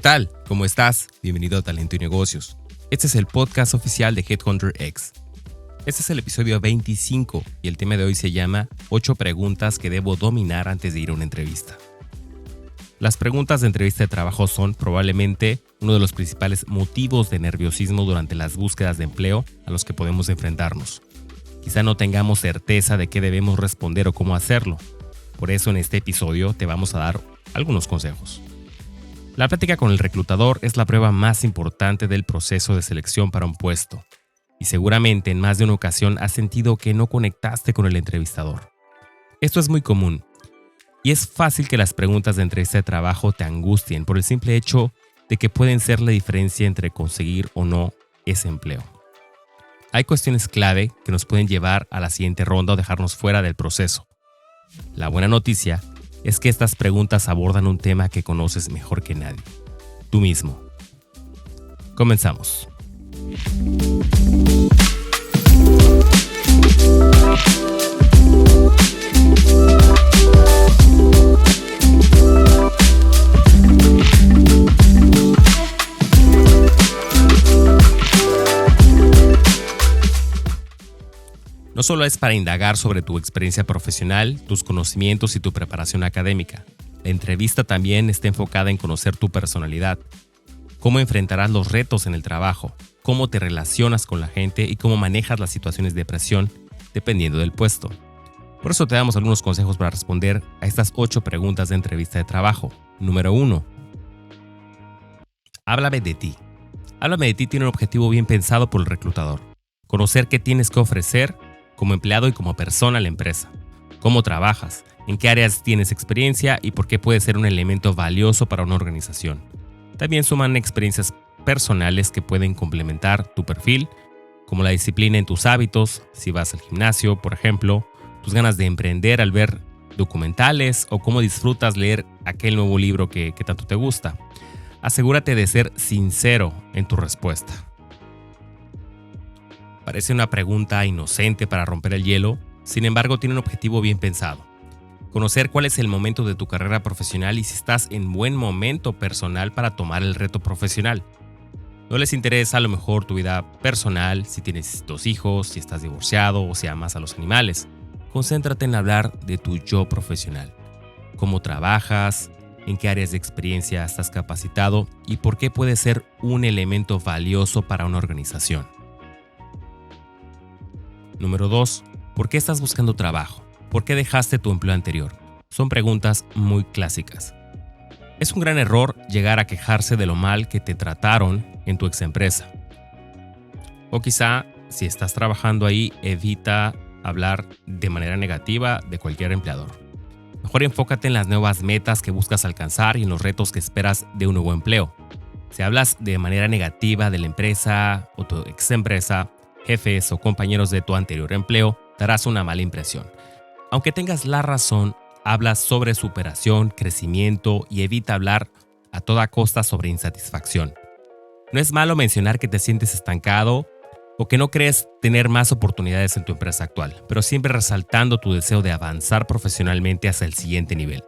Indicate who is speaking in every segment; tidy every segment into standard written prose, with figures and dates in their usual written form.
Speaker 1: tal? ¿Cómo estás? Bienvenido a Talento y Negocios. Este es el podcast oficial de Headhunter X. Este es el episodio 25 y el tema de hoy se llama 8 preguntas que debo dominar antes de ir a una entrevista. Las preguntas de entrevista de trabajo son probablemente uno de los principales motivos de nerviosismo durante las búsquedas de empleo a los que podemos enfrentarnos. Quizá no tengamos certeza de qué debemos responder o cómo hacerlo. Por eso en este episodio te vamos a dar algunos consejos. La plática con el reclutador es la prueba más importante del proceso de selección para un puesto. Y seguramente en más de una ocasión has sentido que no conectaste con el entrevistador. Esto es muy común. Y es fácil que las preguntas de entrevista de trabajo te angustien por el simple hecho de que pueden ser la diferencia entre conseguir o no ese empleo. Hay cuestiones clave que nos pueden llevar a la siguiente ronda o dejarnos fuera del proceso. La buena noticia es que estas preguntas abordan un tema que conoces mejor que nadie, tú mismo. Comenzamos. No solo es para indagar sobre tu experiencia profesional, tus conocimientos y tu preparación académica. La entrevista también está enfocada en conocer tu personalidad, cómo enfrentarás los retos en el trabajo, cómo te relacionas con la gente y cómo manejas las situaciones de presión dependiendo del puesto. Por eso te damos algunos consejos para responder a estas 8 preguntas de entrevista de trabajo. Número 1. Háblame de ti. Háblame de ti tiene un objetivo bien pensado por el reclutador. Conocer qué tienes que ofrecer como empleado y como persona a la empresa. Cómo trabajas, en qué áreas tienes experiencia y por qué puede ser un elemento valioso para una organización. También suman experiencias personales que pueden complementar tu perfil, como la disciplina en tus hábitos, si vas al gimnasio, por ejemplo, tus ganas de emprender al ver documentales o cómo disfrutas leer aquel nuevo libro que tanto te gusta. Asegúrate de ser sincero en tu respuesta. Parece una pregunta inocente para romper el hielo, sin embargo tiene un objetivo bien pensado. Conocer cuál es el momento de tu carrera profesional y si estás en buen momento personal para tomar el reto profesional. No les interesa a lo mejor tu vida personal, si tienes 2 hijos, si estás divorciado o si amas a los animales. Concéntrate en hablar de tu yo profesional. Cómo trabajas, en qué áreas de experiencia estás capacitado y por qué puede ser un elemento valioso para una organización. Número 2. ¿Por qué estás buscando trabajo? ¿Por qué dejaste tu empleo anterior? Son preguntas muy clásicas. Es un gran error llegar a quejarse de lo mal que te trataron en tu ex empresa. O quizá, si estás trabajando ahí, evita hablar de manera negativa de cualquier empleador. Mejor enfócate en las nuevas metas que buscas alcanzar y en los retos que esperas de un nuevo empleo. Si hablas de manera negativa de la empresa o tu ex empresa, jefes o compañeros de tu anterior empleo, darás una mala impresión. Aunque tengas la razón, habla sobre superación, crecimiento y evita hablar a toda costa sobre insatisfacción. No es malo mencionar que te sientes estancado o que no crees tener más oportunidades en tu empresa actual, pero siempre resaltando tu deseo de avanzar profesionalmente hacia el siguiente nivel.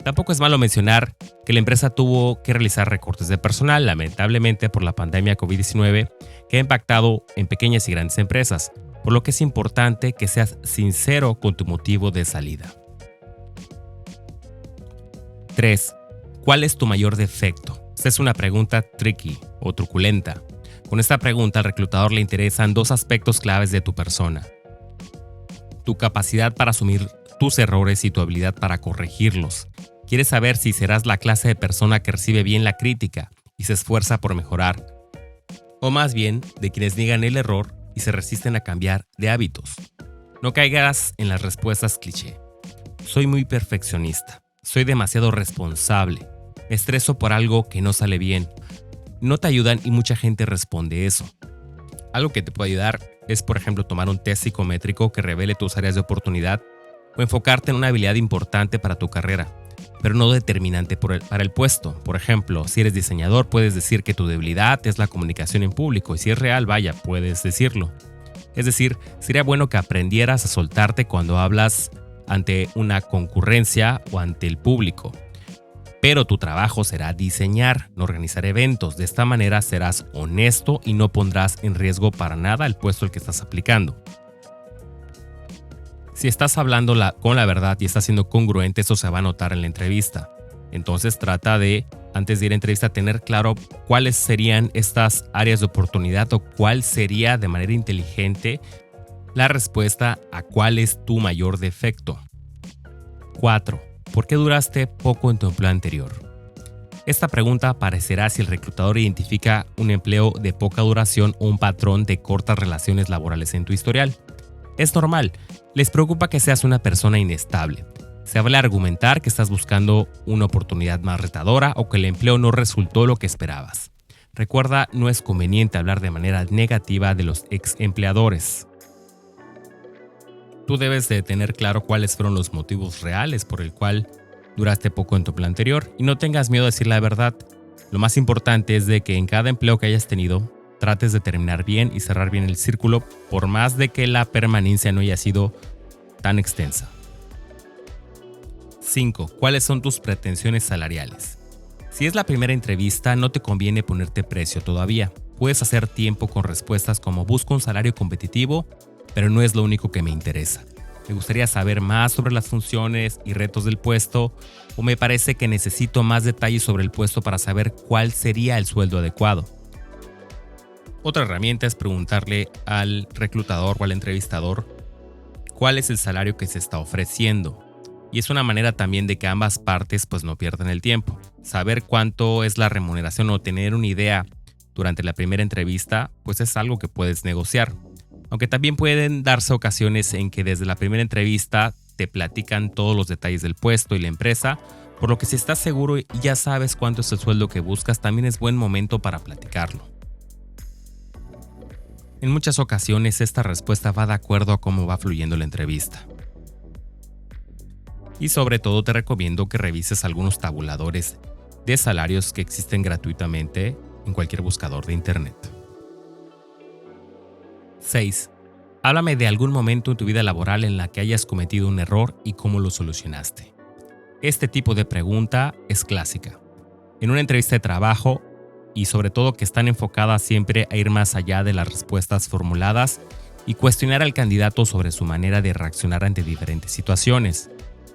Speaker 1: Tampoco es malo mencionar que la empresa tuvo que realizar recortes de personal, lamentablemente por la pandemia COVID-19, que ha impactado en pequeñas y grandes empresas, por lo que es importante que seas sincero con tu motivo de salida. 3. ¿Cuál es tu mayor defecto? Esta es una pregunta tricky o truculenta. Con esta pregunta al reclutador le interesan 2 aspectos claves de tu persona: tu capacidad para asumir tus errores y tu habilidad para corregirlos. Quieres saber si serás la clase de persona que recibe bien la crítica y se esfuerza por mejorar, o más bien de quienes niegan el error y se resisten a cambiar de hábitos. No caigas en las respuestas cliché. Soy muy perfeccionista, soy demasiado responsable, me estreso por algo que no sale bien. No te ayudan y mucha gente responde eso. Algo que te puede ayudar es, por ejemplo, tomar un test psicométrico que revele tus áreas de oportunidad o enfocarte en una habilidad importante para tu carrera, pero no determinante para el puesto. Por ejemplo, si eres diseñador, puedes decir que tu debilidad es la comunicación en público y si es real, vaya, puedes decirlo. Es decir, sería bueno que aprendieras a soltarte cuando hablas ante una concurrencia o ante el público. Pero tu trabajo será diseñar, no organizar eventos. De esta manera serás honesto y no pondrás en riesgo para nada el puesto al que estás aplicando. Si estás hablando con la verdad y estás siendo congruente, eso se va a notar en la entrevista. Entonces trata de, antes de ir a entrevista, tener claro cuáles serían estas áreas de oportunidad o cuál sería de manera inteligente la respuesta a cuál es tu mayor defecto. 4. ¿Por qué duraste poco en tu empleo anterior? Esta pregunta aparecerá si el reclutador identifica un empleo de poca duración o un patrón de cortas relaciones laborales en tu historial. Es normal, les preocupa que seas una persona inestable. Se vale argumentar que estás buscando una oportunidad más retadora o que el empleo no resultó lo que esperabas. Recuerda, no es conveniente hablar de manera negativa de los ex empleadores. Tú debes de tener claro cuáles fueron los motivos reales por el cual duraste poco en tu empleo anterior y no tengas miedo a decir la verdad. Lo más importante es de que en cada empleo que hayas tenido trates de terminar bien y cerrar bien el círculo, por más de que la permanencia no haya sido tan extensa. 5. ¿Cuáles son tus pretensiones salariales? Si es la primera entrevista, no te conviene ponerte precio todavía. Puedes hacer tiempo con respuestas como busco un salario competitivo, pero no es lo único que me interesa. Me gustaría saber más sobre las funciones y retos del puesto, o me parece que necesito más detalles sobre el puesto para saber cuál sería el sueldo adecuado. Otra herramienta es preguntarle al reclutador o al entrevistador cuál es el salario que se está ofreciendo. Y es una manera también de que ambas partes no pierdan el tiempo. Saber cuánto es la remuneración o tener una idea durante la primera entrevista, es algo que puedes negociar. Aunque también pueden darse ocasiones en que desde la primera entrevista te platican todos los detalles del puesto y la empresa, por lo que si estás seguro y ya sabes cuánto es el sueldo que buscas, también es buen momento para platicarlo. En muchas ocasiones esta respuesta va de acuerdo a cómo va fluyendo la entrevista. Y sobre todo te recomiendo que revises algunos tabuladores de salarios que existen gratuitamente en cualquier buscador de internet. 6. Háblame de algún momento en tu vida laboral en la que hayas cometido un error y cómo lo solucionaste. Este tipo de pregunta es clásica. En una entrevista de trabajo, y sobre todo que están enfocadas siempre a ir más allá de las respuestas formuladas y cuestionar al candidato sobre su manera de reaccionar ante diferentes situaciones.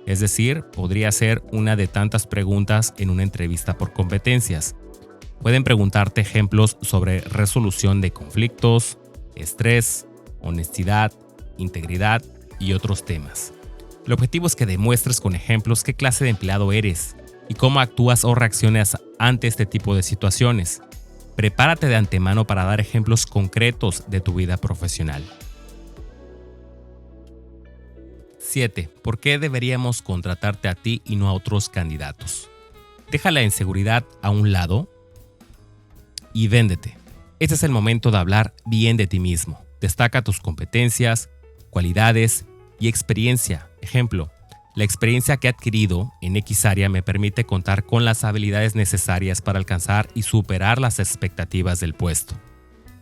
Speaker 1: Es decir, podría ser una de tantas preguntas en una entrevista por competencias. Pueden preguntarte ejemplos sobre resolución de conflictos, estrés, honestidad, integridad y otros temas. El objetivo es que demuestres con ejemplos qué clase de empleado eres y cómo actúas o reaccionas ante este tipo de situaciones. Prepárate de antemano para dar ejemplos concretos de tu vida profesional. 7. ¿Por qué deberíamos contratarte a ti y no a otros candidatos? Deja la inseguridad a un lado y véndete. Este es el momento de hablar bien de ti mismo. Destaca tus competencias, cualidades y experiencia. Ejemplo, la experiencia que he adquirido en X área me permite contar con las habilidades necesarias para alcanzar y superar las expectativas del puesto.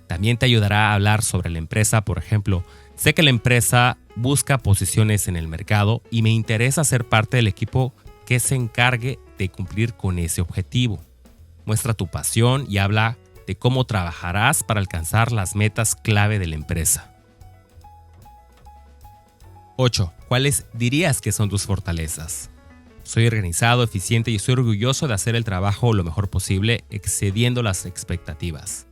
Speaker 1: También te ayudará a hablar sobre la empresa, por ejemplo, sé que la empresa busca posiciones en el mercado y me interesa ser parte del equipo que se encargue de cumplir con ese objetivo. Muestra tu pasión y habla de cómo trabajarás para alcanzar las metas clave de la empresa. 8. ¿Cuáles dirías que son tus fortalezas? Soy organizado, eficiente y estoy orgulloso de hacer el trabajo lo mejor posible, excediendo las expectativas.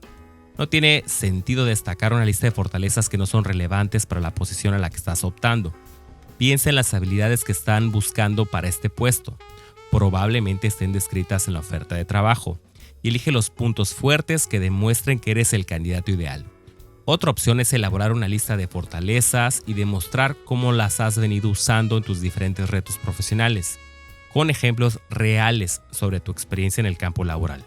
Speaker 1: No tiene sentido destacar una lista de fortalezas que no son relevantes para la posición a la que estás optando. Piensa en las habilidades que están buscando para este puesto. Probablemente estén descritas en la oferta de trabajo. Y elige los puntos fuertes que demuestren que eres el candidato ideal. Otra opción es elaborar una lista de fortalezas y demostrar cómo las has venido usando en tus diferentes retos profesionales, con ejemplos reales sobre tu experiencia en el campo laboral.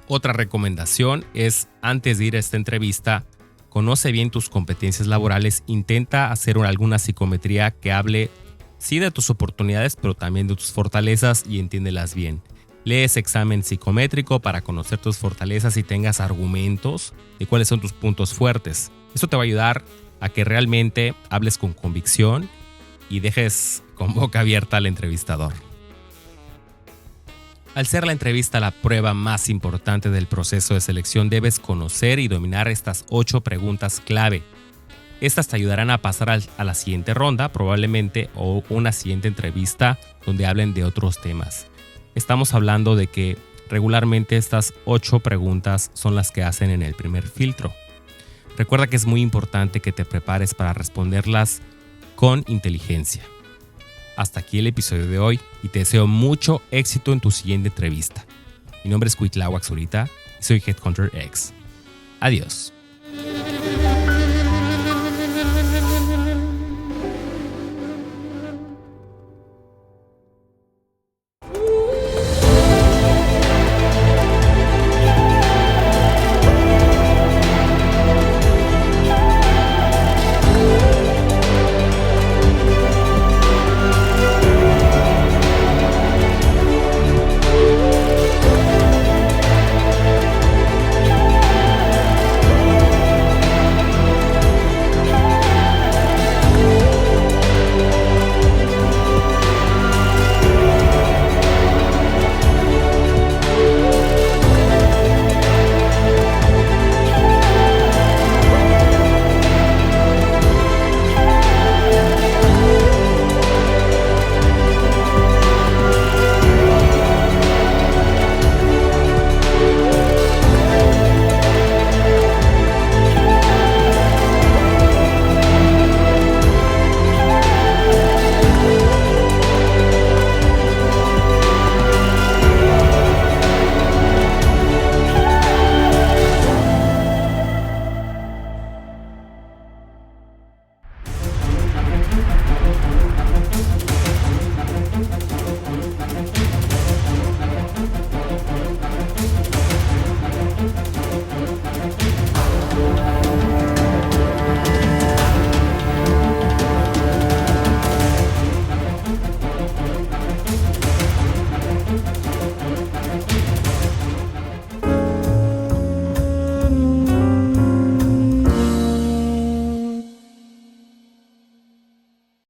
Speaker 1: Otra recomendación es, antes de ir a esta entrevista, conoce bien tus competencias laborales, intenta hacer alguna psicometría que hable sí de tus oportunidades, pero también de tus fortalezas y entiéndelas bien. Lee ese examen psicométrico para conocer tus fortalezas y tengas argumentos de cuáles son tus puntos fuertes. Esto te va a ayudar a que realmente hables con convicción y dejes con boca abierta al entrevistador. Al ser la entrevista la prueba más importante del proceso de selección, debes conocer y dominar estas 8 preguntas clave. Estas te ayudarán a pasar a la siguiente ronda, probablemente, o una siguiente entrevista donde hablen de otros temas. Estamos hablando de que regularmente estas 8 preguntas son las que hacen en el primer filtro. Recuerda que es muy importante que te prepares para responderlas con inteligencia. Hasta aquí el episodio de hoy y te deseo mucho éxito en tu siguiente entrevista. Mi nombre es Cuitlahua Zurita y soy Headhunter X. Adiós.